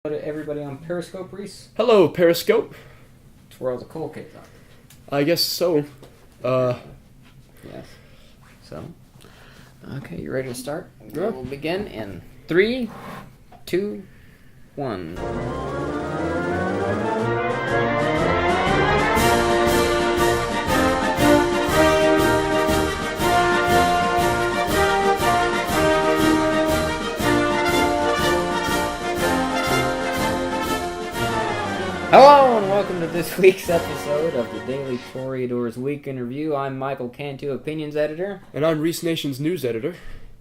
To everybody on Periscope, Reese. Hello, Periscope. It's where all the cool kids are. I guess so. Yes. So, okay, you ready to start? Yeah. We'll begin in 3, 2, 1. Hello and welcome to this week's episode of the Daily Toreador's Week in Review. I'm Michael Cantu, Opinions Editor. And I'm Reese Nation's News Editor.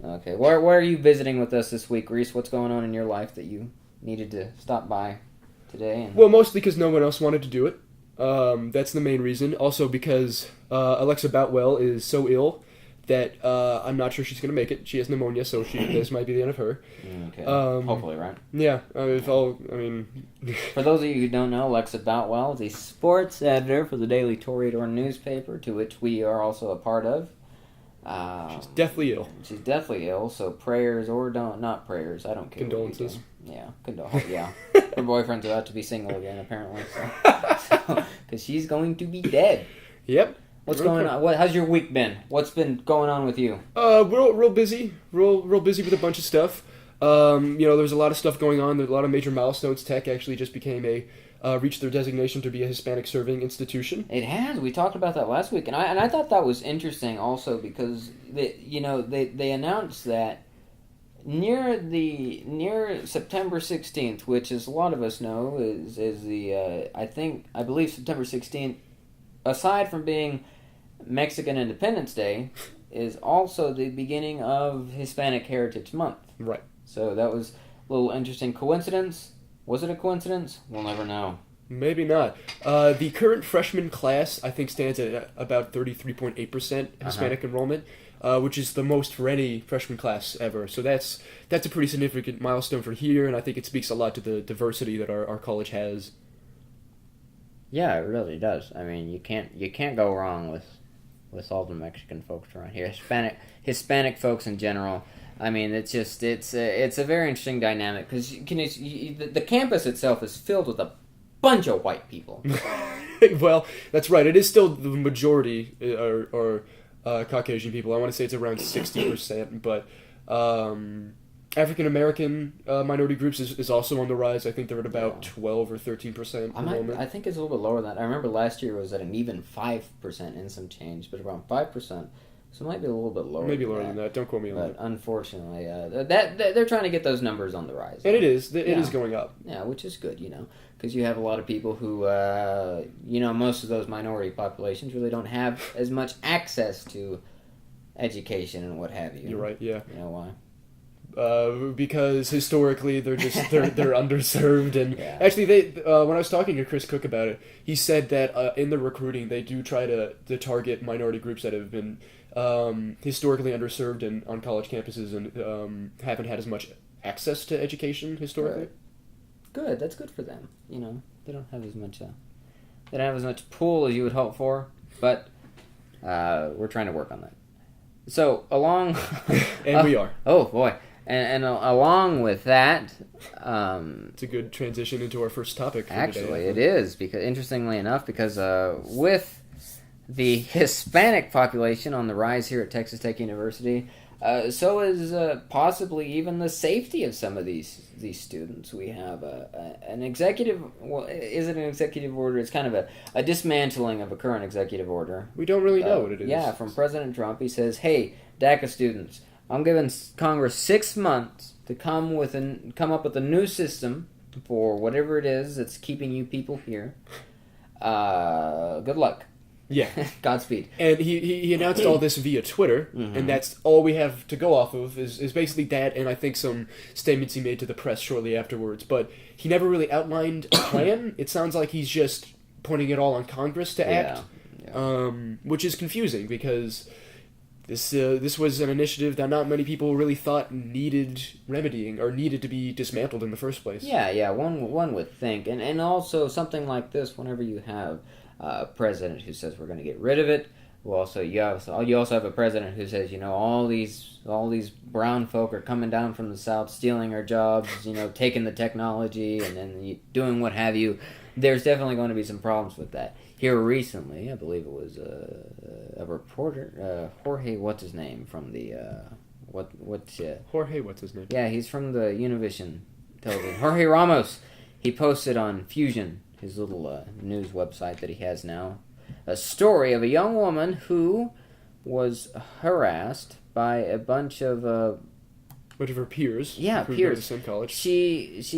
Okay, where are you visiting with us this week, Reese? What's going on in your life that you needed to stop by today? Well, mostly because no one else wanted to do it. That's the main reason. Also because Alexa Boutwell is so ill that I'm not sure she's going to make it. She has pneumonia, so this might be the end of her. Okay, hopefully, right? Yeah, For those of you who don't know, Alexa Boutwell is a sports editor for the Daily Toreador newspaper, to which we are also a part of. She's deathly ill. She's deathly ill, so prayers or not prayers, I don't care. Condolences. Yeah, yeah. Her boyfriend's about to be single again, apparently, so because she's going to be dead. Yep. What's going on? How's your week been? What's been going on with you? Real busy. Real busy with a bunch of stuff. There's a lot of stuff going on. There's a lot of major milestones. Tech actually just became reached their designation to be a Hispanic serving institution. It has. We talked about that last week, and I thought that was interesting also because they announced that near September 16th, which as a lot of us know is the I believe September 16th, aside from being Mexican Independence Day, is also the beginning of Hispanic Heritage Month. Right. So that was a little interesting coincidence. Was it a coincidence? We'll never know. Maybe not. The current freshman class, I think, stands at about 33.8% Hispanic enrollment, which is the most for any freshman class ever. So that's a pretty significant milestone for here, and I think it speaks a lot to the diversity that our college has. Yeah, it really does. I mean, you can't go wrong with all the Mexican folks around here. Hispanic folks in general. I mean, it's a very interesting dynamic because the campus itself is filled with a bunch of white people. Well, that's right. It is still the majority are Caucasian people. I want to say it's around 60%, but African American minority groups is also on the rise. I think they're at about 12 or 13% enrollment. I think it's a little bit lower than that. I remember last year it was at an even 5% and some change, but around 5%. So it might be a little bit lower. Maybe lower than that. Don't quote me on that. But unfortunately, that they're trying to get those numbers on the rise. And it is. It is going up. Yeah, which is good, because you have a lot of people who, most of those minority populations really don't have as much access to education and what have you. You're right. Yeah. You know why? Because historically they're underserved, and actually when I was talking to Chris Cook about it, he said that in the recruiting they do try to target minority groups that have been historically underserved and on college campuses and haven't had as much access to education historically. Right. Good, that's good for them. They don't have as much pull as you would hope for, but we're trying to work on that. So along, and we are. Oh boy. And along with that, it's a good transition into our first topic. Actually, it is because interestingly enough, because with the Hispanic population on the rise here at Texas Tech University, so is possibly even the safety of some of these students. We have an executive. Well, is it an executive order? It's kind of a dismantling of a current executive order. We don't really know what it is. Yeah, from President Trump. He says, "Hey, DACA students, I'm giving Congress 6 months to come up with a new system for whatever it is that's keeping you people here. Good luck." Yeah. Godspeed. And he announced all this via Twitter, and that's all we have to go off of is basically that, and I think some statements he made to the press shortly afterwards. But he never really outlined a plan. It sounds like he's just putting it all on Congress to act, which is confusing because this was an initiative that not many people really thought needed remedying or needed to be dismantled in the first place. Yeah, one would think. And also something like this, whenever you have a president who says we're going to get rid of it, Well, so you also have a president who says, all these brown folk are coming down from the South, stealing our jobs, taking the technology and then doing what have you. There's definitely going to be some problems with that. Here recently, I believe it was a reporter, Jorge, what's his name from the Jorge, what's his name? Yeah, he's from the Univision television. Jorge Ramos. He posted on Fusion, his little news website that he has now, a story of a young woman who was harassed by a bunch of her peers. Yeah, who peers. Go to the same college. She's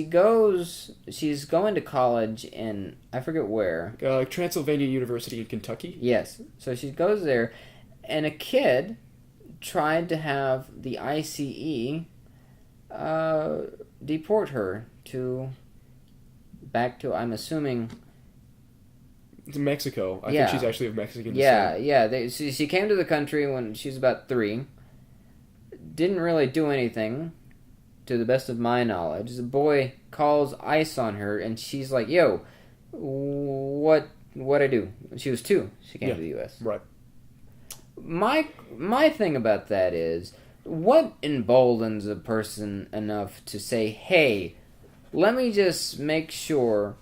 going to college in, I forget where. Transylvania University in Kentucky. Yes. So she goes there, and a kid tried to have the ICE deport her back to, I'm assuming, to Mexico. I think she's actually of Mexican descent. Yeah. She came to the country when she was about 3. Didn't really do anything, to the best of my knowledge. The boy calls ICE on her, and she's like, "Yo, what I do?" She was 2. She came to the U.S. Right. My thing about that is, what emboldens a person enough to say, "Hey, let me just make sure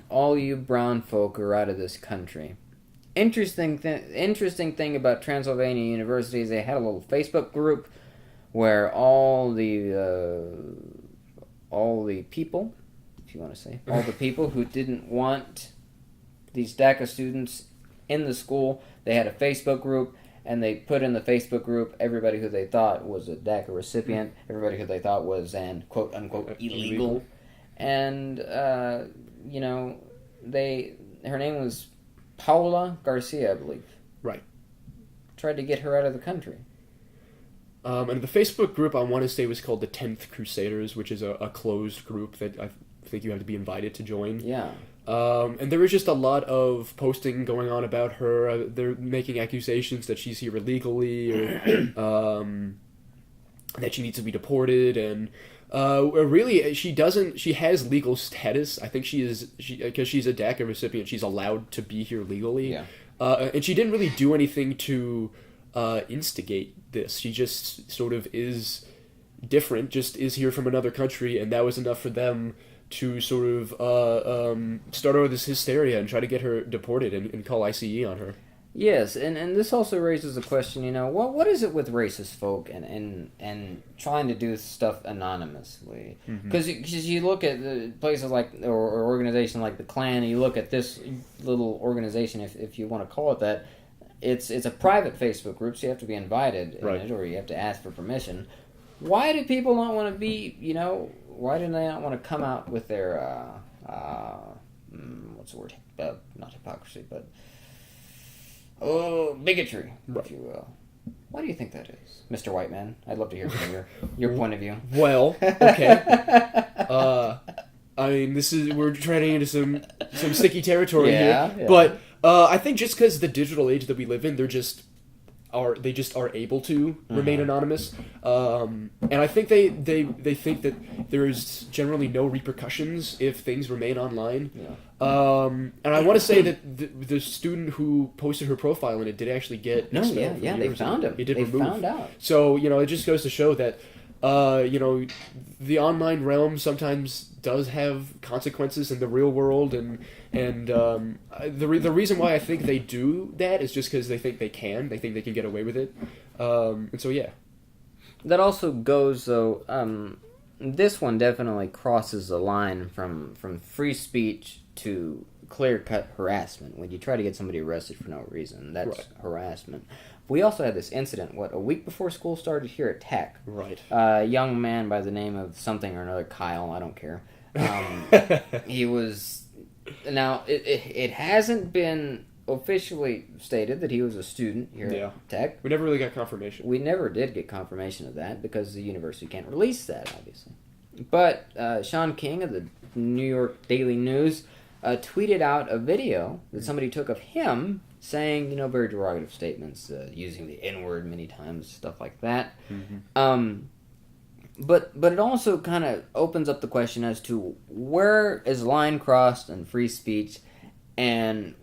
all you brown folk are out of this country." Interesting thing about Transylvania University is they had a little Facebook group where all the people, if you want to say, all the people who didn't want these DACA students in the school, they had a Facebook group, and they put in the Facebook group everybody who they thought was a DACA recipient, everybody who they thought was an quote-unquote illegal. And, her name was Paula Garcia, I believe. Right. Tried to get her out of the country. And the Facebook group, I want to say, was called the 10th Crusaders, which is a closed group that I think you have to be invited to join. Yeah. And there was just a lot of posting going on about her. They're making accusations that she's here illegally, or that she needs to be deported, and really, she doesn't. She has legal status. I think because she's a DACA recipient, she's allowed to be here legally. Yeah. And she didn't really do anything to instigate this. She just sort of is different, just is here from another country, and that was enough for them to sort of start over this hysteria and try to get her deported and call ICE on her. Yes, and this also raises the question, what is it with racist folk and trying to do stuff anonymously? Because you look at the places like, or organizations like the Klan, and you look at this little organization, if you want to call it that, it's a private Facebook group, so you have to be invited in it, or you have to ask for permission. Why do people not want to be, why do they not want to come out with their, what's the word? Not hypocrisy, but bigotry, if you will. Why do you think that is, Mr. White Man? I'd love to hear from your point of view. Well, okay. I mean, we're treading into some sticky territory here. Yeah. But I think just because the digital age that we live in, they just are able to remain anonymous, and I think they think that there's generally no repercussions if things remain online. Yeah. And I want to say that the student who posted her profile in it did actually get expelled. They found him. He found out. So it just goes to show that the online realm sometimes does have consequences in the real world, and the reason why I think they do that is just because they think they can get away with it, and so yeah. That also goes though. This one definitely crosses the line from free speech to clear-cut harassment. When you try to get somebody arrested for no reason, that's harassment. We also had this incident, a week before school started here at Tech. Right. A young man by the name of something or another, Kyle, I don't care. He was... Now, it hasn't been officially stated that he was a student here at Tech. We never really got confirmation. We never did get confirmation of that because the university can't release that, obviously. But Sean King of the New York Daily News tweeted out a video that somebody took of him saying, very derogative statements, using the N-word many times, stuff like that. But it also kind of opens up the question as to where is the line crossed in free speech, and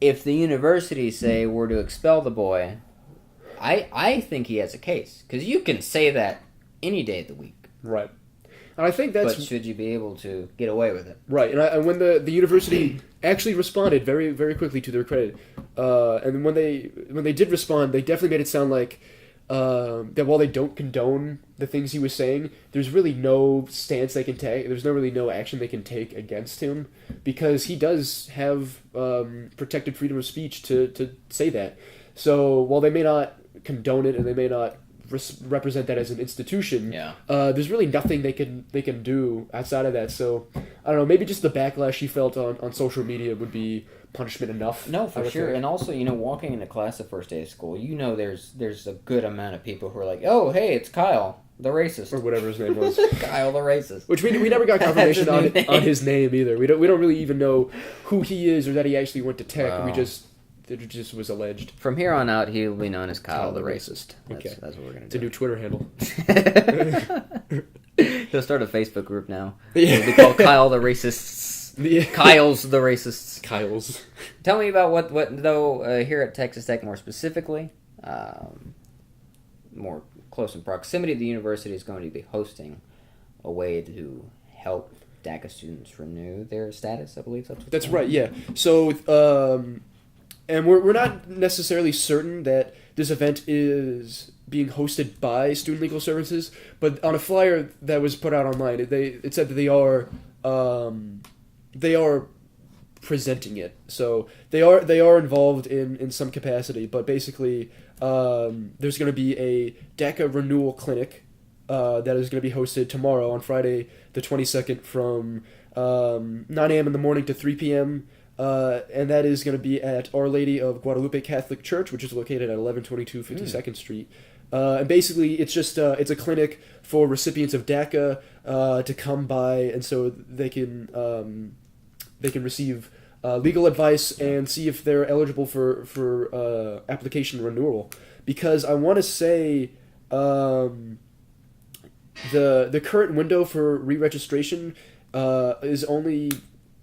if the university say we're to expel the boy, I think he has a case. Because you can say that any day of the week. Right. And I think that's... But should you be able to get away with it? Right. And when the university actually responded very, very quickly, to their credit, and when they did respond, they definitely made it sound like that while they don't condone the things he was saying, there's really no stance they can take. There's no action they can take against him, because he does have protected freedom of speech to say that. So while they may not condone it and they may not represent that as an institution, there's really nothing they can do outside of that. So I don't know, maybe just the backlash he felt on social media would be punishment enough. No, for sure. And also, walking into class the first day of school, there's a good amount of people who are like, oh, hey, it's Kyle, the racist. Or whatever his name was. Kyle the racist. Which we never got confirmation on his name either. We don't really even know who he is or that he actually went to Tech. Wow. It just was alleged. From here on out, he will be known as Kyle the racist. That's what we're going to do. It's a new Twitter handle. He'll start a Facebook group now. It'll be called Kyle the Racists. Kyle's the Racists. Kyle's. Tell me about what though, here at Texas Tech more specifically, more close in proximity, the university is going to be hosting a way to help DACA students renew their status, I believe that's right, yeah. So, and we're not necessarily certain that this event is being hosted by Student Legal Services, but on a flyer that was put out online, it said that they are presenting it. So they are involved in some capacity, but basically there's going to be a DACA renewal clinic that is going to be hosted tomorrow on Friday the 22nd from 9 a.m. in the morning to 3 p.m., and that is going to be at Our Lady of Guadalupe Catholic Church, which is located at 1122 52nd Street. And basically, it's just it's a clinic for recipients of DACA to come by, and so they can receive legal advice and see if they're eligible for application renewal. Because I want to say the current window for re-registration is only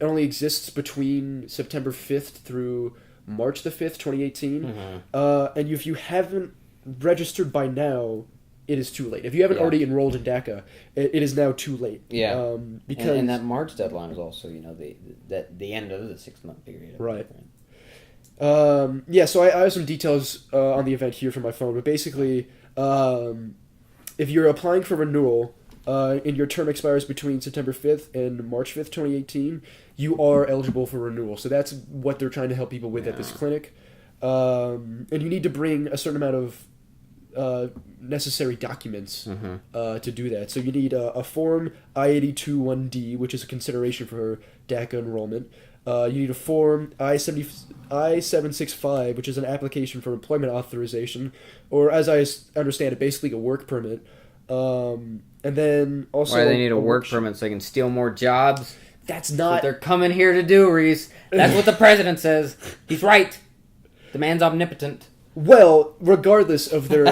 exists between September 5th through March the 5th, 2018. Mm-hmm. And if you haven't registered by now, it is too late. If you haven't already enrolled in DACA, it is now too late. Yeah. Because and that March deadline is also, the end of the 6-month period. Right. So I have some details on the event here from my phone, but basically, if you're applying for renewal, and your term expires between September 5th and March 5th, 2018, you are eligible for renewal. So that's what they're trying to help people with at this clinic. And you need to bring a certain amount of necessary documents to do that. So you need a form I-82-1D, which is a consideration for DACA enrollment. You need a form I-765, which is an application for employment authorization, or as I understand it, basically a work permit. And then also... Why they need a work permit so they can steal more jobs? That's not... what they're coming here to do, Reese. That's what the president says. He's right. The man's omnipotent. Well, regardless of their...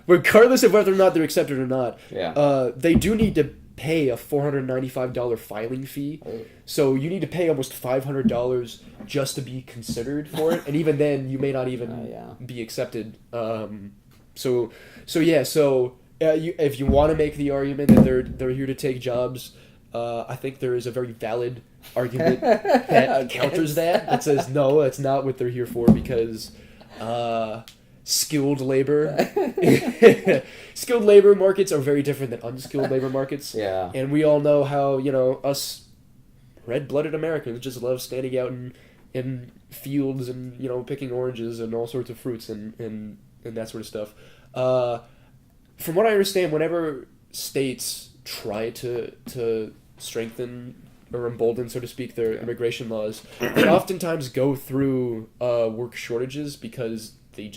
regardless of whether or not they're accepted or not, they do need to pay a $495 filing fee. So you need to pay almost $500 just to be considered for it. And even then, you may not even be accepted. If you want to make the argument that they're here to take jobs, I think there is a very valid argument that counters that says no, that's not what they're here for, because skilled labor markets are very different than unskilled labor markets. Yeah. And we all know how, us red-blooded Americans just love standing out in fields and, picking oranges and all sorts of fruits and that sort of stuff. From what I understand, whenever states try to strengthen or embolden, so to speak, their immigration laws, they oftentimes go through work shortages because they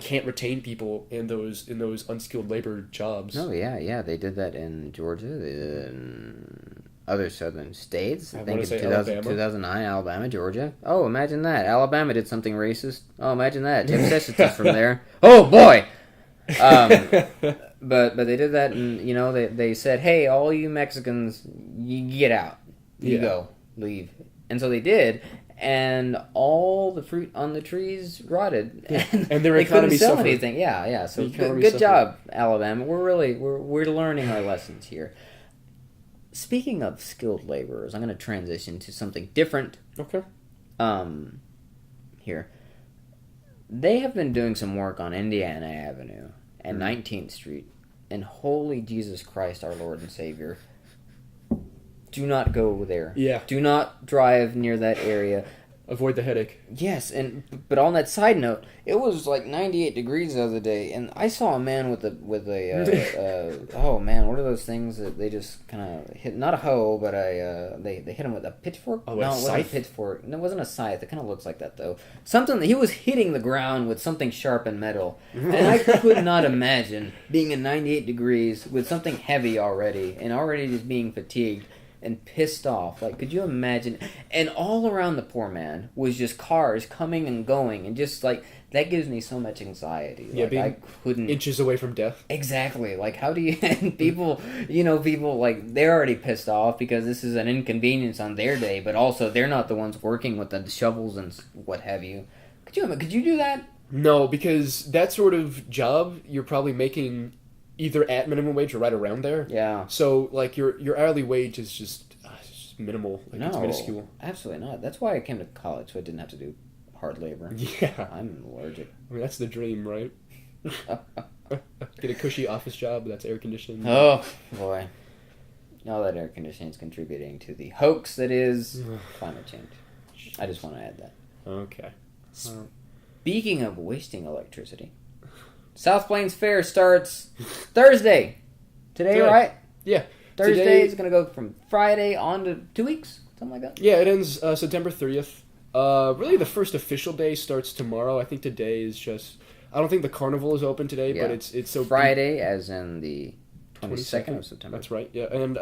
can't retain people in those unskilled labor jobs. Oh yeah, they did that in Georgia, in other southern states. I think in 2009, Alabama, Georgia. Oh, imagine that. Alabama did something racist. Oh, imagine that. Jeff Sessions is from there. Oh boy. But they did that, and they said, hey, all you Mexicans, you get out, you go, leave, and so they did, and all the fruit on the trees rotted, and their they couldn't economy sell suffered. anything. Yeah. So The economy good suffered. job, Alabama. We're learning our lessons here. Speaking of skilled laborers, I'm going to transition to something different. Okay. Here, they have been doing some work on Indiana Avenue and 19th Street, and holy Jesus Christ, our Lord and Savior. Do not go there. Yeah. Do not drive near that area. Avoid the headache. Yes, but on that side note, it was like 98 degrees the other day, and I saw a man with a oh man, what are those things that they just kind of hit? Not a hoe, but they hit him with a pitchfork. Oh, no, a it wasn't a scythe? pitchfork. No, it wasn't a scythe. It kind of looks like that though. Something he was hitting the ground with something sharp and metal, and I could not imagine being in 98 degrees with something heavy already, and already just being fatigued and pissed off. Like, could you imagine? And all around the poor man was just cars coming and going, and just like that gives me so much anxiety. Yeah, Like, being I couldn't. inches away from death. Exactly. Like, how do you? And people, people like they're already pissed off because this is an inconvenience on their day, but also they're not the ones working with the shovels and what have you. Could you do that? No, because that sort of job you're probably making either at minimum wage or right around there. Yeah. So like your hourly wage is just minimal. Like, No, it's minuscule. absolutely not. That's why I came to college, so I didn't have to do hard labor. Yeah. I'm allergic. I mean, that's the dream, right? Get a cushy office job that's air conditioned. Oh, boy. All that air conditioning is contributing to the hoax that is climate change. I just want to add that. Okay. Speaking of wasting electricity, South Plains Fair starts Thursday. Today, right? Yeah. Thursday Today- is going to go from Friday on to 2 weeks, something like that. Yeah, it ends September 30th. Really, the first official day starts tomorrow. I think today is just... I don't think the carnival is open today, Yeah. but it's so... Friday, as in the 22nd of September. That's right, yeah. And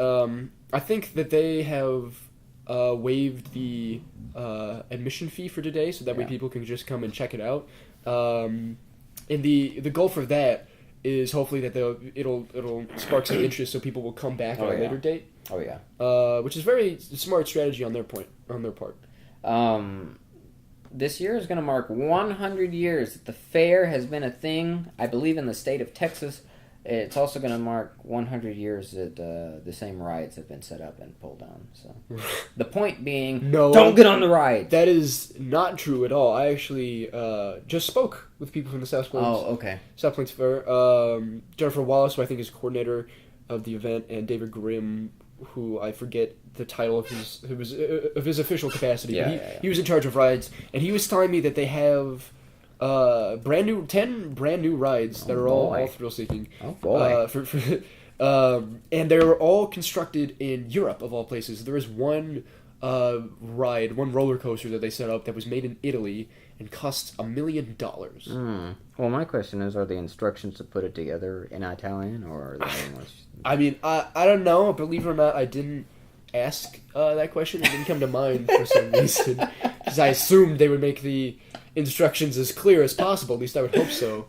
I think that they have waived the admission fee for today, so that way Yeah. people can just come and check it out. And the goal for that is hopefully that it'll spark some interest, so people will come back at a later date. Oh yeah. Which is very smart strategy on their part. This year is going to mark 100 years that the fair has been a thing, I believe, in the state of Texas. It's also going to mark 100 years that the same rides have been set up and pulled down. So, the point being, don't get on the ride. That is not true at all. I actually just spoke with people from the South Plains. Oh, okay. South Plains Fair. Jennifer Wallace, who I think is coordinator of the event, and David Grimm, who I forget the title of his official capacity. Yeah, but he was in charge of rides, and he was telling me that they have 10 brand new rides that are all thrill seeking. Oh boy! And they're all constructed in Europe of all places. There is one one roller coaster that they set up that was made in Italy and costs $1 million. Well, my question is: are the instructions to put it together in Italian or are they in English? I mean, I don't know. Believe it or not, I didn't ask that question. It didn't come to mind for some reason, because I assumed they would make the instructions as clear as possible. At least I would hope so.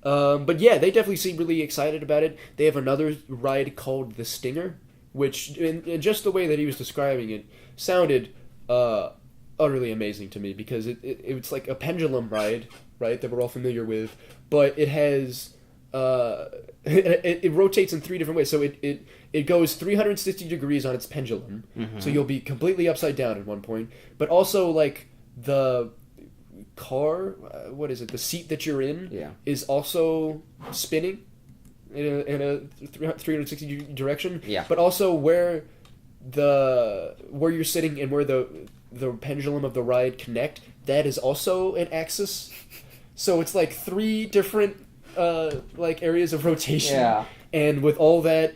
But yeah, they definitely seem really excited about it. They have another ride called the Stinger, which, in just the way that he was describing it, sounded utterly amazing to me, because it's like a pendulum ride, right, that we're all familiar with, but it has... it rotates in 3 different ways. So it goes 360 degrees on its pendulum. Mm-hmm. So you'll be completely upside down at one point. But also, like, the car, the seat that you're in is also spinning in a 360 direction. Yeah. But also where you're sitting and where the pendulum of the ride connect, that is also an axis. So it's like 3 different areas of rotation, and with all that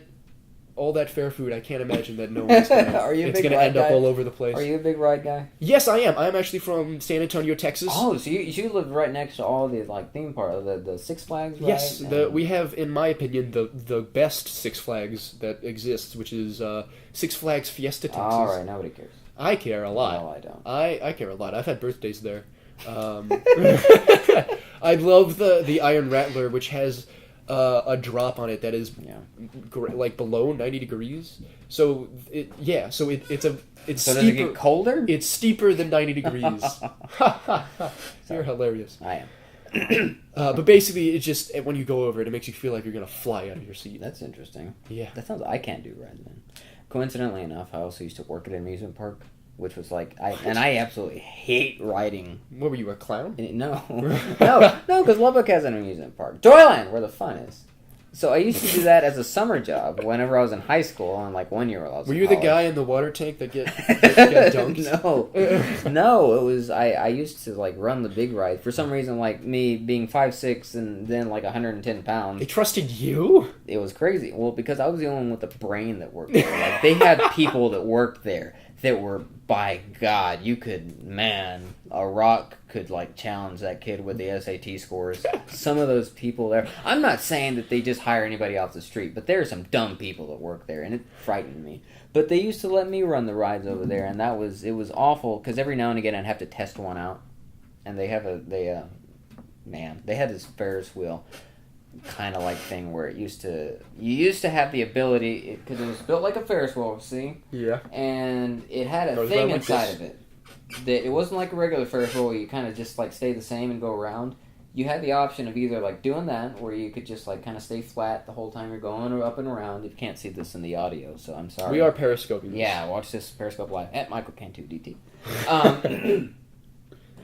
fair food, I can't imagine that no one's gonna end up all over the place. Are you a big ride guy? Yes, I am. I'm actually from San Antonio, Texas. Oh, so you live right next to all the theme parks, the Six Flags, right? Yes, we have, in my opinion, the best Six Flags that exists, which is Six Flags Fiesta, Texas. All right, nobody cares. I care a lot. No, I don't. I care a lot. I've had birthdays there. I love the Iron Rattler, which has a drop on it that is like below 90 degrees. So it's It's So steeper. does it get colder? It's steeper than 90 degrees. You're hilarious. I am. But basically, it's just when you go over it, it makes you feel like you're gonna fly out of your seat. That's interesting. Yeah. That sounds. I can't do riding then. Coincidentally enough, I also used to work at an amusement park, which was like I absolutely hate riding. What were you, a clown? No, no, because Lubbock has an amusement park, Joyland, where the fun is. So I used to do that as a summer job whenever I was in high school and like 1 year old. Were you the guy in the water tank that got dunked? No, it was I used to like run the big ride for some reason. Like me being 5'6" and then like 110 pounds. They trusted you? It was crazy. Well, because I was the only one with the brain that worked there. Like they had people that worked there that were, by God, a rock could like challenge that kid with the SAT scores. Some of those people there. I'm not saying that they just hire anybody off the street, but there are some dumb people that work there, and it frightened me. But they used to let me run the rides over there, and it was awful because every now and again I'd have to test one out, and they had this Ferris wheel kind of like thing where you used to have the ability, because it was built like a Ferris wheel, see? Yeah. And it had a thing inside of it. That it wasn't like a regular Ferris wheel where you kind of just like stay the same and go around. You had the option of either like doing that, or you could just like kind of stay flat the whole time you're going or up and around. You can't see this in the audio, so I'm sorry. We are periscoping. Yeah, watch this Periscope Live at Michael Cantu DT.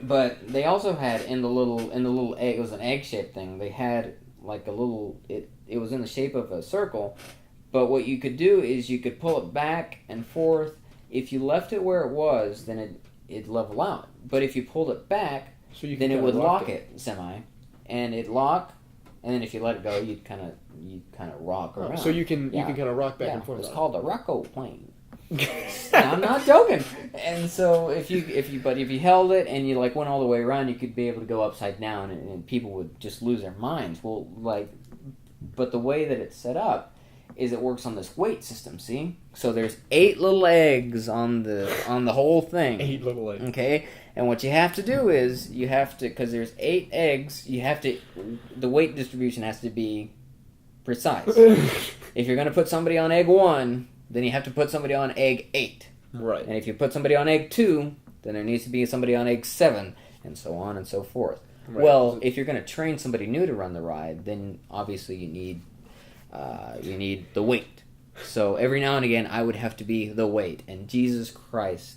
But they also had in the little egg, it was an egg-shaped thing. They had like a little, it was in the shape of a circle, but what you could do is you could pull it back and forth. If you left it where it was, then it'd level out. But if you pulled it back, then it would lock it semi, and it'd lock, and then if you let it go, you'd kind of rock around. So you can kind of rock back and forth. It's called a rocko plane. I'm not joking. And so if you held it and you like went all the way around, you could be able to go upside down, and people would just lose their minds. Well, but the way that it's set up is it works on this weight system. See, so there's 8 little eggs on the whole thing. 8 little eggs. Okay, and what you have to do is because there's 8 eggs, the weight distribution has to be precise. If you're going to put somebody on egg 1, then you have to put somebody on egg 8. Right. And if you put somebody on egg 2, then there needs to be somebody on egg 7, and so on and so forth. Right. Well, if you're going to train somebody new to run the ride, then obviously you need the weight. So every now and again, I would have to be the weight. And Jesus Christ,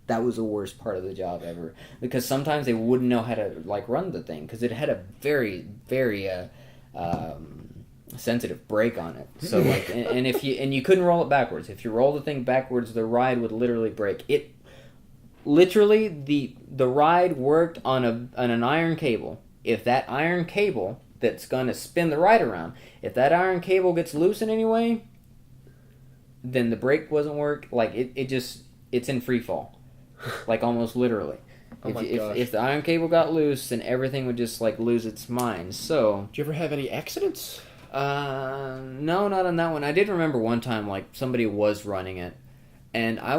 that was the worst part of the job ever. Because sometimes they wouldn't know how to like run the thing, because it had a very, very sensitive brake on it. So like, and you couldn't roll it backwards. If you roll the thing backwards, the ride would literally break. It literally the ride worked on an iron cable. If that iron cable that's going to spin the ride around, if that iron cable gets loose in any way, then the brake doesn't work. Like it's in free fall, like almost literally. If the iron cable got loose, then everything would just like lose its mind. So, did you ever have any accidents? No, not on that one. I did remember one time, like, somebody was running it, and I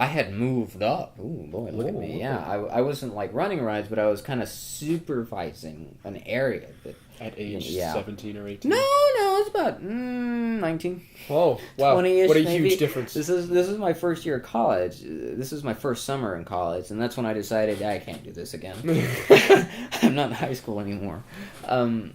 had moved up. Ooh, boy, look at me. Yeah, I wasn't, like, running rides, but I was kind of supervising an area that... At age 17 or 18? No, it's about 19. Oh, wow. 20-ish, what a maybe. Huge difference. This is my first year of college. This is my first summer in college, and that's when I decided I can't do this again. I'm not in high school anymore. Where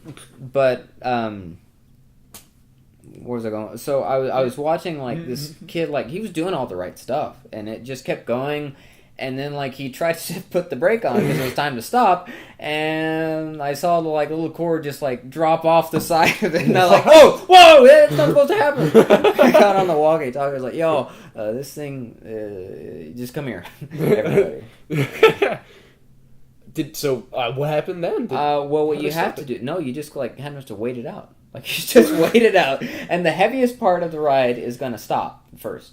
was I going? So I was watching, like, this kid, like, he was doing all the right stuff, and it just kept going. And then, like, he tried to put the brake on because it was time to stop, and I saw the, like, little cord just, like, drop off the side of it, and I was like, whoa, that's not supposed to happen. I got on the walkie-talkie, I was like, yo, this thing, just come here, everybody. What happened then? What you have to do, you just, like, have to wait it out. Like, you just wait it out, and the heaviest part of the ride is going to stop first.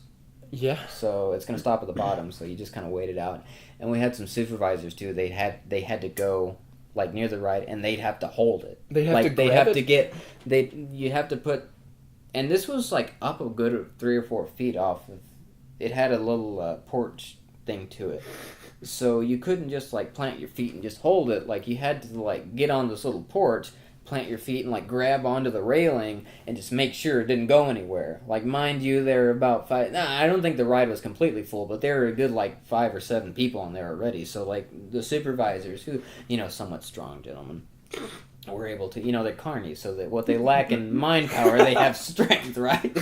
Yeah. So it's going to stop at the bottom, so you just kind of wait it out. And we had some supervisors, too. They had to go, like, near the ride, and they'd have to hold it. You have to put... And this was, like, up a good 3 or 4 feet off of... It had a little porch thing to it. So you couldn't just, like, plant your feet and just hold it. Like, you had to, like, get on this little porch, plant your feet and like grab onto the railing and just make sure it didn't go anywhere. Like, mind you, there were about five. Nah, I don't think the ride was completely full, but there were a good like 5 or 7 people on there already. So like the supervisors, who somewhat strong gentlemen, were able to, they're carnies, so that what they lack in mind power, they have strength, right?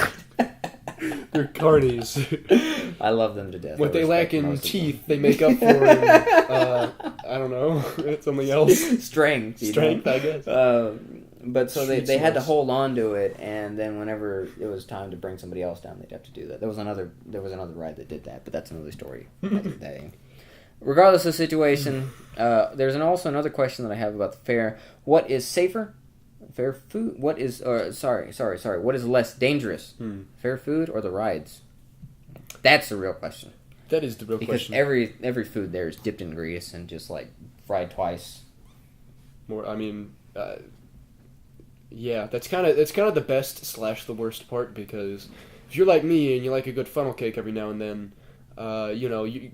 They're carnies. I love them to death. What they lack in teeth, they make up for in, I don't know, something else. Strength. Strength, I guess. But so they had to hold on to it, and then whenever it was time to bring somebody else down, they'd have to do that. There was another ride that did that, but that's another story. Regardless of the situation, there's also another question that I have about the fair. What is safer? Fair food? What is... sorry. What is less dangerous? Fair food or the rides? That's the real question. That is the real question. Because every food there is dipped in grease and just, like, fried twice. Yeah, that's kind of the best / the worst part, because if you're like me and you like a good funnel cake every now and then, you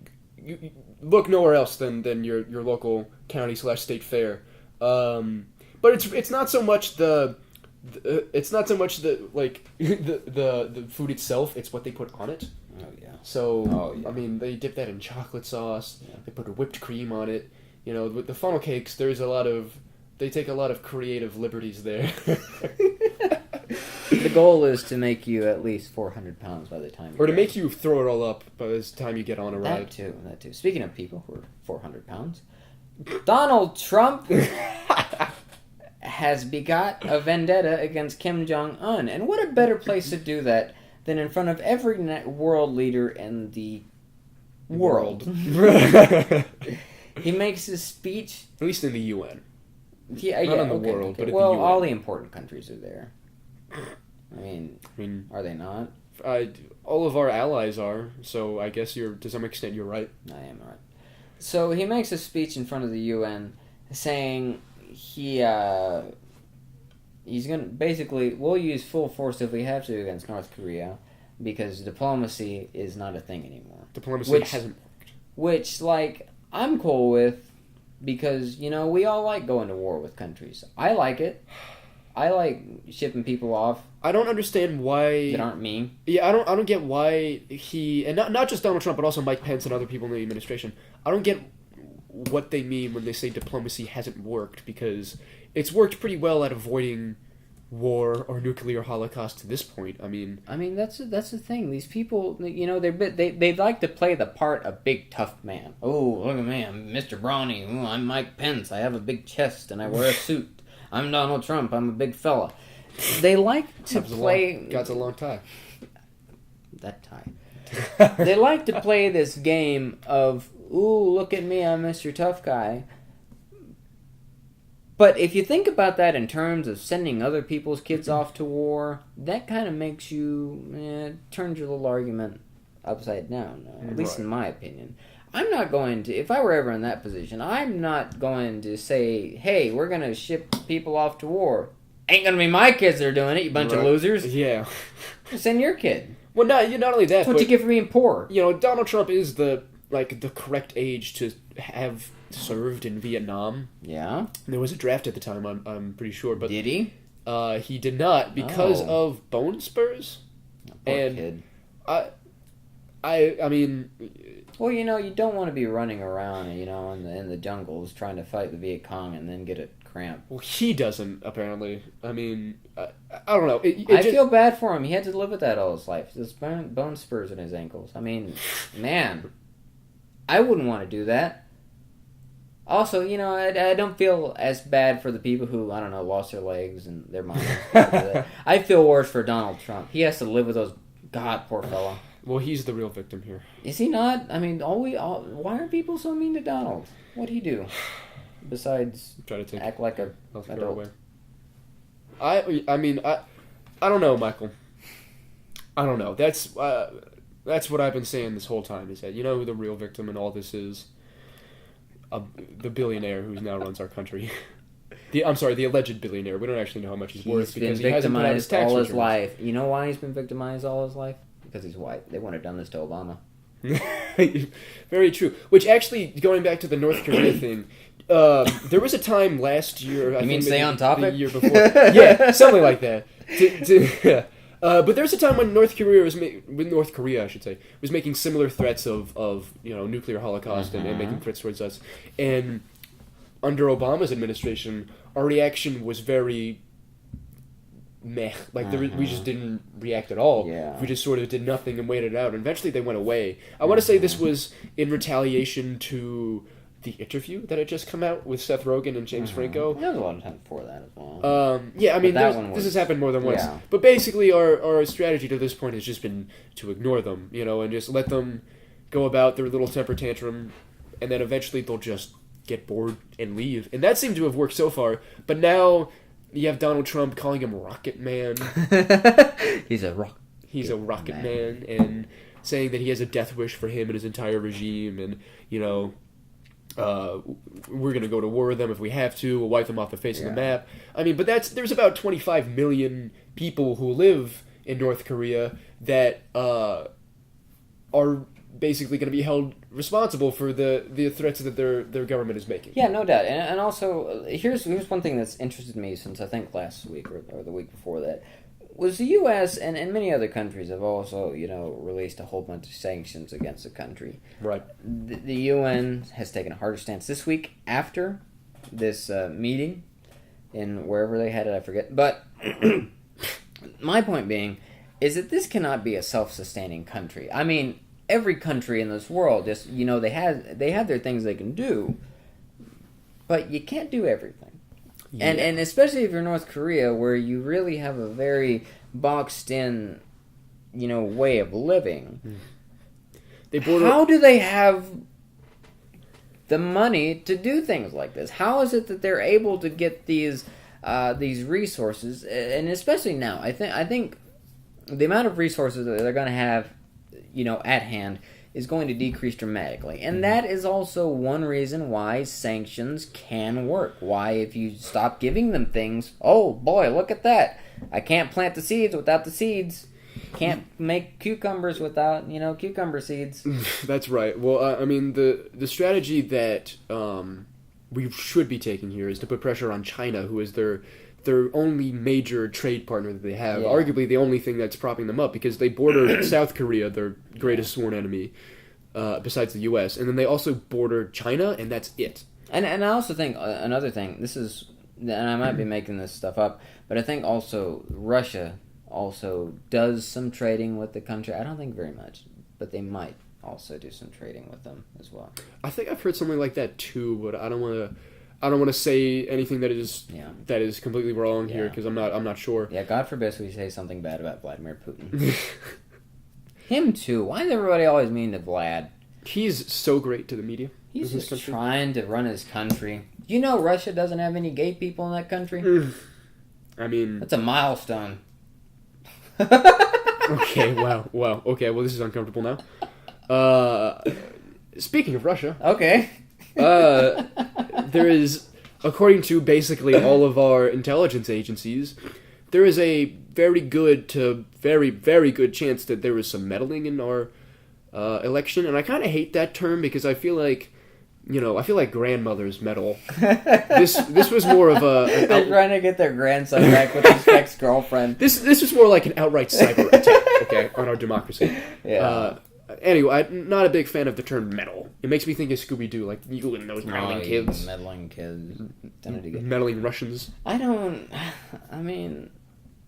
look nowhere else than your local county / state fair. But it's not so much the food itself. It's what they put on it. Oh yeah. So they dip that in chocolate sauce. Yeah. They put whipped cream on it. With the funnel cakes, they take a lot of creative liberties there. The goal is to make you at least 400 pounds by the time. Or to make you throw it all up by the time you get on a ride. That too. Speaking of people who are 400 pounds, Donald Trump has begot a vendetta against Kim Jong-un. And what a better place to do that than in front of every world leader in the world. He makes his speech... At least in the UN. Yeah, Not in the world, but in the UN. All the important countries are there. I mean, are they not? All of our allies are, so I guess to some extent you're right. I am right. So he makes a speech in front of the UN saying he's going to basically, we'll use full force if we have to against North Korea, because diplomacy is not a thing anymore. Diplomacy hasn't worked. Which, like, I'm cool with, because, we all like going to war with countries. I like it. I like shipping people off. I don't understand why... that aren't me. Yeah, I don't get why he... And not just Donald Trump, but also Mike Pence and other people in the administration. I don't get what they mean when they say diplomacy hasn't worked, because it's worked pretty well at avoiding war or nuclear holocaust to this point. I mean, that's the thing. These people, they like to play the part of big tough man. Oh, look at me, I'm Mr. Brawny. Ooh, I'm Mike Pence. I have a big chest and I wear a suit. I'm Donald Trump. I'm a big fella. They like to play... God's a long tie. That tie. They like to play this game of, ooh, look at me, I'm Mr. Tough Guy. But if you think about that in terms of sending other people's kids off to war, that kind of makes you... turns your little argument upside down, at least in my opinion. I'm not going to, if I were ever in that position, I'm not going to say, hey, we're going to ship people off to war. Ain't going to be my kids that are doing it, you bunch of losers. Yeah. Send your kid. Well, not only that, that's what you get for being poor. Donald Trump is the correct age to have served in Vietnam. Yeah. There was a draft at the time, I'm pretty sure. But did he? He did not, because of bone spurs. Poor kid. I mean... Well, you don't want to be running around, in the jungles trying to fight the Viet Cong and then get a cramp. Well, he doesn't, apparently. I mean, I don't know. I feel bad for him. He had to live with that all his life. There's bone spurs in his ankles. I mean, man, I wouldn't want to do that. Also, I don't feel as bad for the people who, I don't know, lost their legs and their minds. I feel worse for Donald Trump. He has to live with those... God, poor fella. Well, he's the real victim here. Is he not? I mean, why are people so mean to Donald? What'd he do? Besides try to act like a adult. Away. I mean, I don't know, Michael. I don't know. That's what I've been saying this whole time, is that who the real victim in all this is? The billionaire who now runs our country. The alleged billionaire. We don't actually know how much he's worth, because he hasn't put out his tax all his returns. life. You know why he's been victimized all his life? Because he's white. They wouldn't have done this to Obama. Very true. Which actually, going back to the North Korea thing, There was a time last year. You mean stay on topic? The year before. Yeah, something like that. But there's a time when North Korea, I should say, was making similar threats of nuclear holocaust and making threats towards us. And under Obama's administration, our reaction was very meh. Like we just didn't react at all. Yeah. We just sort of did nothing and waited it out. And eventually they went away. I want to say this was in retaliation to the interview that had just come out with Seth Rogen and James Franco. There was a lot of time before that as well. Yeah, I mean, this has happened more than once. Yeah. But basically, our strategy to this point has just been to ignore them, and just let them go about their little temper tantrum, and then eventually they'll just get bored and leave. And that seemed to have worked so far. But now you have Donald Trump calling him Rocket Man. He's a Rocket Man, and saying that he has a death wish for him and his entire regime, and we're going to go to war with them if we have to. We'll wipe them off the face of the map. I mean, but there's about 25 million people who live in North Korea that are basically going to be held responsible for the threats that their government is making. Yeah, no doubt. And also, here's one thing that's interested me since I think last week or the week before that, was the U.S. and many other countries have also, released a whole bunch of sanctions against the country. Right. The UN has taken a harder stance this week after this meeting in wherever they had it, I forget. But my point being is that this cannot be a self-sustaining country. I mean, every country in this world, just they have their things they can do, but you can't do everything. Yeah. And especially if you're North Korea, where you really have a very boxed in, way of living. How do they have the money to do things like this? How is it that they're able to get these resources? And especially now, I think the amount of resources that they're going to have, at hand, is going to decrease dramatically. And that is also one reason why sanctions can work. Why, if you stop giving them things, oh boy, look at that. I can't plant the seeds without the seeds. Can't make cucumbers without, cucumber seeds. That's right. Well, I mean, the strategy that we should be taking here is to put pressure on China, who is their only major trade partner that they have, arguably the only thing that's propping them up, because they border South Korea, their greatest sworn enemy, besides the U.S., and then they also border China, and that's it. And I also think another thing, and I might be making this stuff up, but I think also Russia also does some trading with the country. I don't think very much, but they might also do some trading with them as well. I think I've heard something like that too, but I don't want to say anything that is completely wrong here, because I'm not sure. Yeah, God forbid we say something bad about Vladimir Putin. Him too. Why is everybody always mean to Vlad? He's so great to the media. He's just trying to run his country. You know Russia doesn't have any gay people in that country? I mean... That's a milestone. Okay, wow. Okay, well, this is uncomfortable now. Speaking of Russia... Okay. There is, according to basically all of our intelligence agencies, there is a very good to very, very good chance that there was some meddling in our election, and I kind of hate that term because I feel like grandmothers meddle. This was more of a... They're trying to get their grandson back with his ex-girlfriend. This was more like an outright cyber attack, okay, on our democracy. Yeah. Anyway, I'm not a big fan of the term meddle. It makes me think of Scooby-Doo, like you and those meddling kids. Meddling kids. Meddling Russians.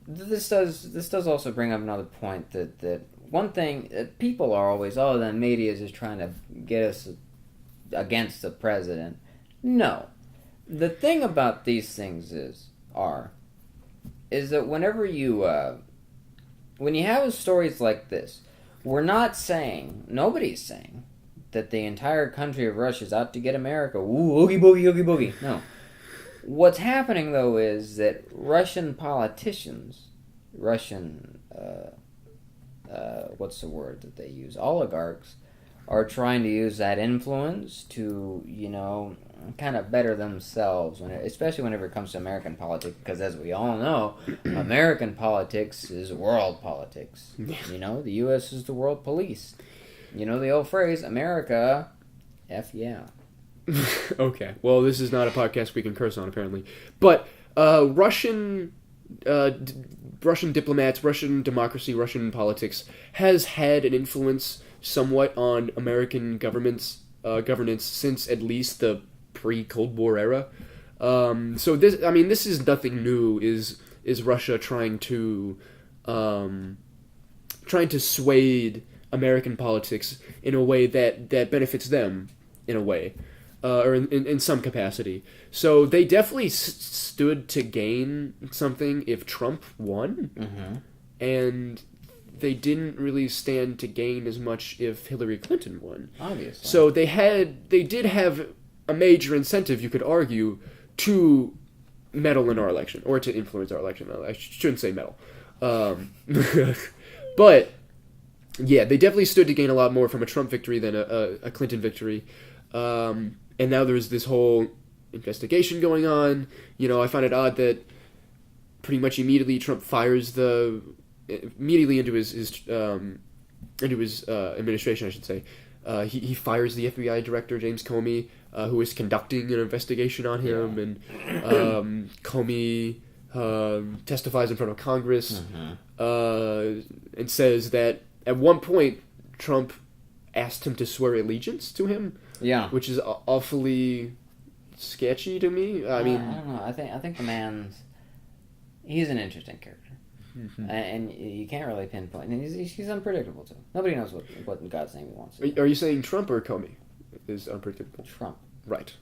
This does also bring up another point that one thing, people are always, the media is just trying to get us against the president. No. The thing about these things is that whenever when you have stories like this, nobody's saying that the entire country of Russia is out to get America. Ooh, oogie boogie, oogie boogie. No. What's happening, though, is that Russian politicians, what's the word that they use? Oligarchs, are trying to use that influence to, kind of better themselves, especially whenever it comes to American politics, because as we all know, American politics is world politics. The U.S. is the world police. The old phrase, America, F yeah. Okay. Well, this is not a podcast we can curse on, apparently. But Russian diplomats, Russian democracy, Russian politics has had an influence somewhat on American governance since at least the pre-Cold War era. So this is nothing new. Is Russia trying to sway American politics in a way that benefits them in a way, or in some capacity. So they definitely stood to gain something if Trump won, and they didn't really stand to gain as much if Hillary Clinton won. Obviously. So they did have a major incentive, you could argue, to meddle in our election, or to influence our election. I shouldn't say meddle. But, yeah, they definitely stood to gain a lot more from a Trump victory than a Clinton victory. And now there's this whole investigation going on. You know, I find it odd that pretty much immediately Trump fires immediately into his administration, I should say. He fires the FBI director, James Comey, who is conducting an investigation on him, and Comey testifies in front of Congress and says that at one point Trump asked him to swear allegiance to him, which is awfully sketchy to me. I mean, I don't know. I think the he's an interesting character. And you can't really pinpoint. And he's unpredictable too. Nobody knows what in God's name he wants. Are you saying Trump or Comey is unpredictable? Trump. Right.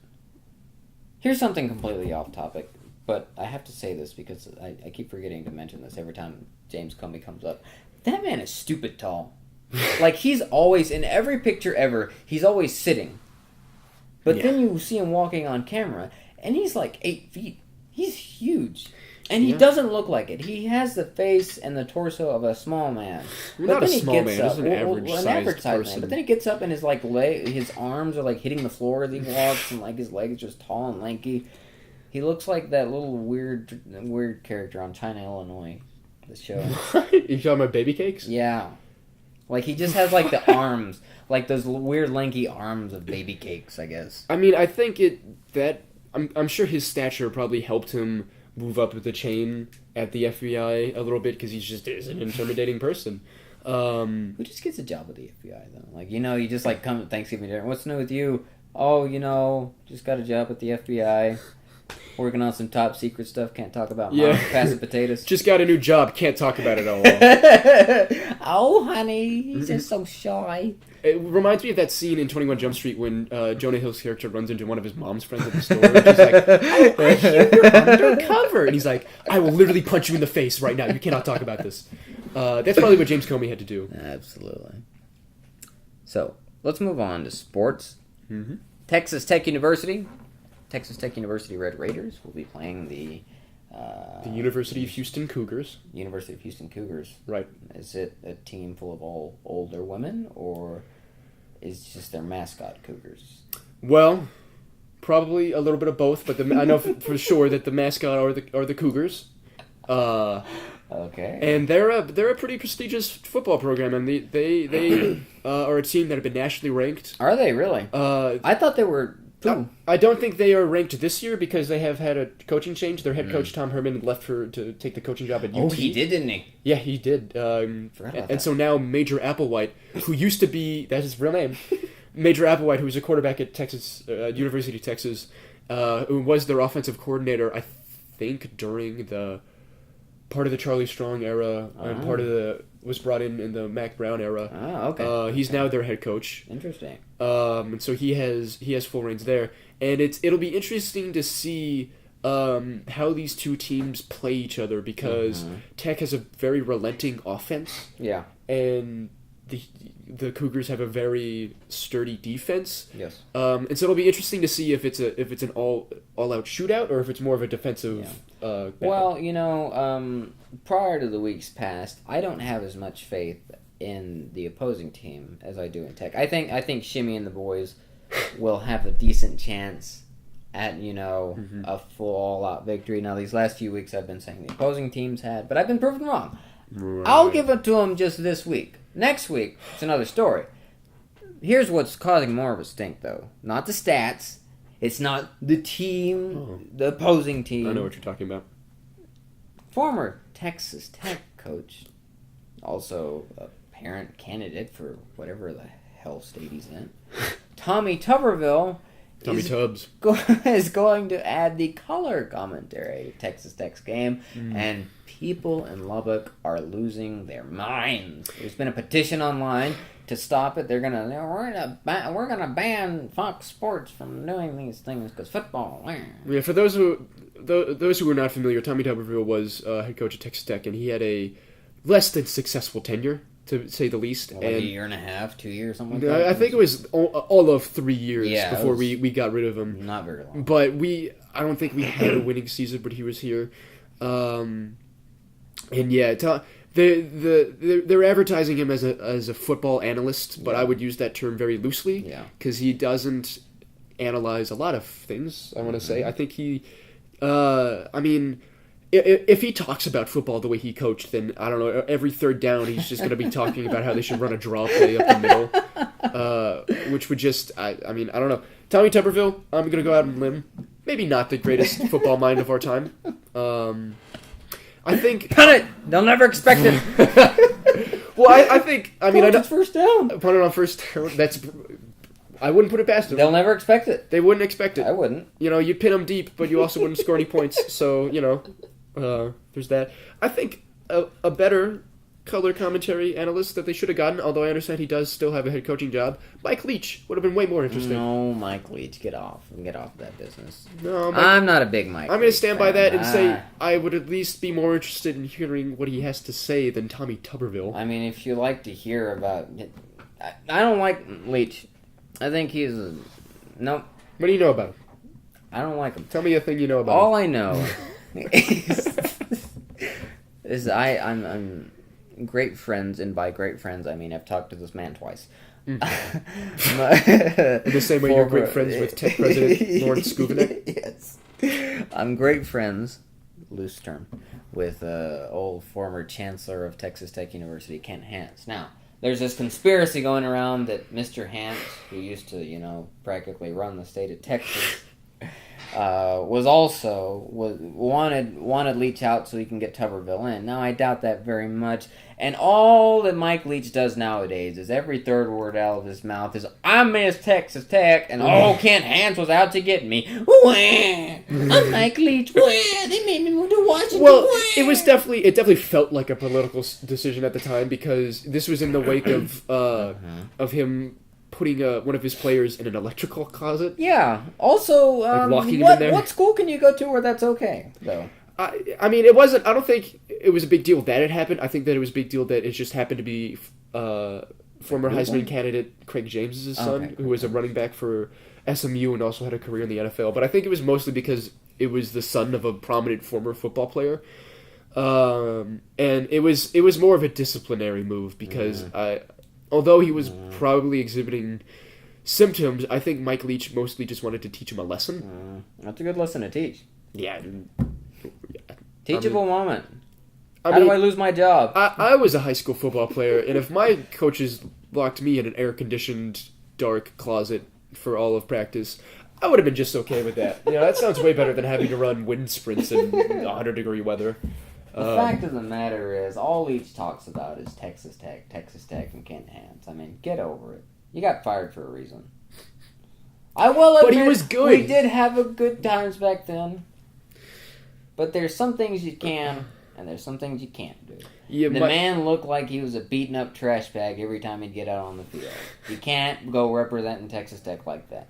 Here's something completely off topic, but I have to say this because I keep forgetting to mention this every time James Comey comes up. That man is stupid tall. Like, he's always, in every picture ever, he's always sitting. But then you see him walking on camera, and he's like 8 feet. He's huge. And he doesn't look like it. He has the face and the torso of a small man. Not a small man, just an average-sized person. Man. But then he gets up and his his arms are like hitting the floor as he walks, and like his legs are just tall and lanky. He looks like that little weird character on China, Illinois, the show. You talking about Baby Cakes? Yeah. Like, he just has like the arms, like those weird lanky arms of Baby Cakes, I guess. I mean, I think I'm sure his stature probably helped him move up the chain at the FBI a little bit, because he just is an intimidating person. Who just gets a job with the FBI, though? Like, you just like come to Thanksgiving dinner. What's new with you? Oh, just got a job with the FBI. Working on some top secret stuff. Can't talk about passive potatoes. Just got a new job. Can't talk about it all. Oh, honey, he's just so shy. It reminds me of that scene in 21 Jump Street when Jonah Hill's character runs into one of his mom's friends at the store. And she's like, "Oh, I hear you're undercover," and he's like, "I will literally punch you in the face right now. You cannot talk about this." That's probably what James Comey had to do. Absolutely. So let's move on to sports. Mm-hmm. Texas Tech University Red Raiders will be playing the University of Houston Cougars. University of Houston Cougars. Right. Is it a team full of all older women, or is it just their mascot Cougars? Well, probably a little bit of both, but I know for sure that the mascot are the Cougars. Okay. And they're a pretty prestigious football program, and they are a team that have been nationally ranked. Are they really? I thought they were. I don't think they are ranked this year because they have had a coaching change. Their head coach, Tom Herman, left to take the coaching job at UT. Oh, he did, didn't he? Yeah, he did. So now Major Applewhite, who used to be, that's his real name, Major Applewhite, who was a quarterback at Texas, University of Texas, who was their offensive coordinator, I think, during the part of the Charlie Strong era, and part of was brought in the Mac Brown era. Oh, okay. He's now their head coach. Interesting. And so he has full reins there, and it'll be interesting to see how these two teams play each other, because Tech has a very relenting offense. Yeah. And the Cougars have a very sturdy defense. Yes. And so it'll be interesting to see if it's an all out shootout, or if it's more of a defensive. Battle. Well, prior to the weeks past, I don't have as much faith in the opposing team as I do in Tech. I think Shimmy and the boys will have a decent chance at a full all out victory. Now, these last few weeks I've been saying the opposing teams had, but I've been proven wrong. Right. I'll give it to them just this week. Next week, it's another story. Here's what's causing more of a stink, though. Not the stats, It's not the team, the opposing team. I know what you're talking about. Former Texas Tech coach, also a parent candidate for whatever the hell state he's in, Tommy Tuberville is going to add the color commentary to Texas Tech's game, and people in Lubbock are losing their minds. There's been a petition online to stop it. We're gonna ban Fox Sports from doing these things because football. Yeah, for those who are not familiar, Tommy Tuberville was head coach at Texas Tech, and he had a less than successful tenure, to say the least. Like a year and a half, 2 years, something like that? I think it was all of 3 years before we got rid of him. Not very long. But I don't think we had a winning season, but he was here. And yeah, they're advertising him as a football analyst, but I would use that term very loosely because he doesn't analyze a lot of things, I want to say. I think he... if he talks about football the way he coached, then, I don't know, every third down he's just going to be talking about how they should run a draw play up the middle, which would just, I don't know. Tommy Tuberville, I'm going to go out on a limb. Maybe not the greatest football mind of our time. I think... Punt it! They'll never expect it! Well, I think... I know... It's first down! Punt it on first down, I wouldn't put it past them. They'll never expect it. They wouldn't expect it. I wouldn't. You pin them deep, but you also wouldn't score any points. So, there's that. I think a better color commentary analyst that they should have gotten, although I understand he does still have a head coaching job, Mike Leach would have been way more interesting. No, Mike Leach, get off that business. No, I'm not a big Mike. I'm going to stand by that and say I would at least be more interested in hearing what he has to say than Tommy Tuberville. I mean, if you like to hear about... I don't like Leach. I think he's no. What do you know about him? I don't like him. Tell me a thing you know about him. All I know is I'm great friends, and by great friends I mean I've talked to this man twice. In the same way you're great friends with Tech President Lawrence Skubanek? Yes. I'm great friends, loose term, with old former Chancellor of Texas Tech University, Kent Hance. Now, there's this conspiracy going around that Mr. Hance, who used to, practically run the state of Texas, wanted Leach out so he can get Tuberville in. Now, I doubt that very much. And all that Mike Leach does nowadays is every third word out of his mouth is, I miss Texas Tech, and Kent Hance was out to get me. I'm Mike Leach. They made me move to Washington. Well, it definitely felt like a political decision at the time because this was in the wake of him putting one of his players in an electrical closet. Yeah. Also, locking him in there. What school can you go to where that's okay, though? It wasn't... I don't think it was a big deal that it happened. I think that it was a big deal that it just happened to be former Heisman candidate Craig James' son, who was a running back for SMU and also had a career in the NFL. But I think it was mostly because it was the son of a prominent former football player. And it was more of a disciplinary move because although he was probably exhibiting symptoms, I think Mike Leach mostly just wanted to teach him a lesson. That's a good lesson to teach. Yeah. Teachable moment. How do I lose my job? I was a high school football player, and if my coaches locked me in an air-conditioned, dark closet for all of practice, I would have been just okay with that. That sounds way better than having to run wind sprints in 100-degree weather. The fact of the matter is, all Leach talks about is Texas Tech, and Kent Hance. I mean, get over it. You got fired for a reason. I will admit, but he was good. We did have a good times back then. But there's some things you can, and there's some things you can't do. Yeah, the man looked like he was a beaten-up trash bag every time he'd get out on the field. You can't go representing Texas Tech like that.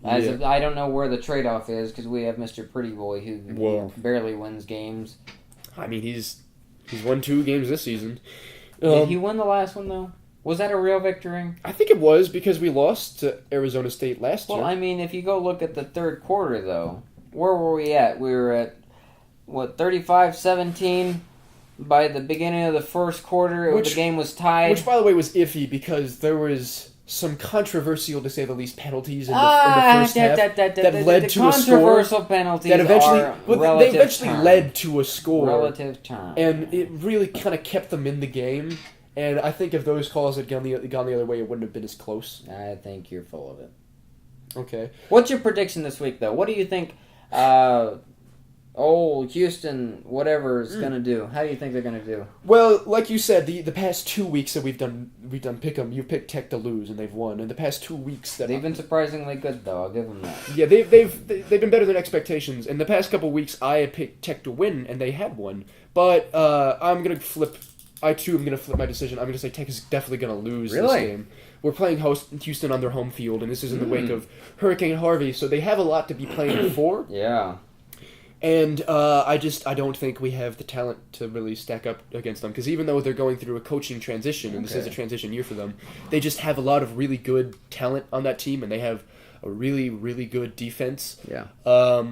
I don't know where the trade-off is, because we have Mr. Pretty Boy, who barely wins games. I mean, he's won 2 games this season. Did he win the last one, though? Was that a real victory? I think it was, because we lost to Arizona State last year. Well, I mean, if you go look at the third quarter, though, where were we at? We were at, 35-17 by the beginning of the first quarter. The game was tied. Which, by the way, was iffy because there was some controversial, to say the least, penalties in the first half that led to a score. Controversial penalties that eventually, they eventually led to a score. Relative term. And it really kind of kept them in the game. And I think if those calls had gone the other way, it wouldn't have been as close. I think you're full of it. Okay. What's your prediction this week, though? What do you think? Houston, whatever is gonna do. How do you think they're gonna do? Well, like you said, the past 2 weeks that we've done Pick'em, you've picked Tech to lose and they've won. In the past 2 weeks, They've been surprisingly good, though. I'll give them that. Yeah, they've been better than expectations. In the past couple weeks, I had picked Tech to win and they had won. But I'm gonna flip. I too am gonna flip my decision. I'm gonna say Tech is definitely gonna lose this game. We're playing host Houston on their home field, and this is in the wake of Hurricane Harvey, so they have a lot to be playing for. Yeah. And I don't think we have the talent to really stack up against them. Because even though they're going through a coaching transition, and this is a transition year for them, they just have a lot of really good talent on that team, and they have a really, really good defense. Yeah. I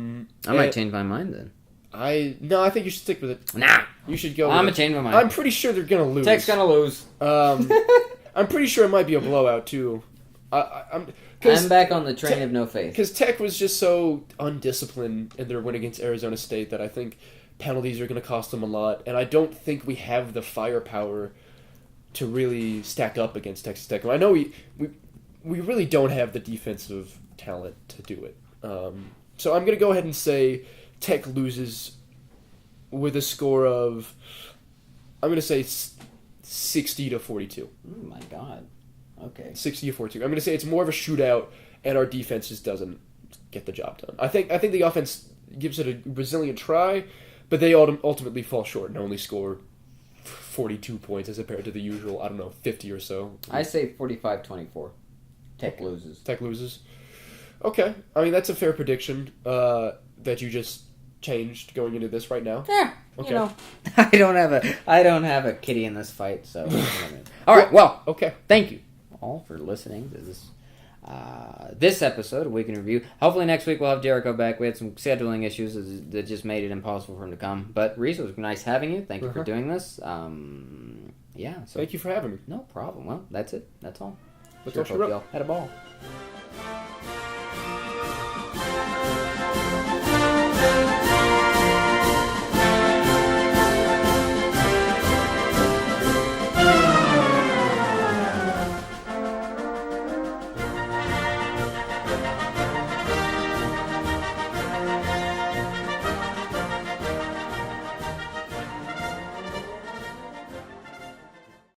might change my mind then. I think you should stick with it. Nah. You should go. I'm gonna change my mind. I'm pretty sure they're gonna lose. Tech's gonna lose. I'm pretty sure it might be a blowout too. I'm back on the train of no faith. Because Tech was just so undisciplined in their win against Arizona State that I think penalties are going to cost them a lot. And I don't think we have the firepower to really stack up against Texas Tech. I know we really don't have the defensive talent to do it. So I'm going to go ahead and say Tech loses with a score of, I'm going to say 60-42. Oh my God. Okay. 60-42. I'm going to say it's more of a shootout, and our defense just doesn't get the job done. I think the offense gives it a resilient try, but they ultimately fall short and only score 42 points as compared to the usual, 50 or so. I say 45-24. Tech loses. Tech loses. Okay. I mean, that's a fair prediction that you just changed going into this right now. Yeah. Okay. You know, I don't have a kitty in this fight, so. All right. Well. Okay. Thank you all for listening to this episode of Week in Review. Hopefully next week we'll have Jericho back. We had some scheduling issues that just made it impossible for him to come. But Reese, it was nice having you. Thank you for doing this. Yeah. So thank you for having me. No problem. Well, that's it. That's all. Let's all y'all had a ball.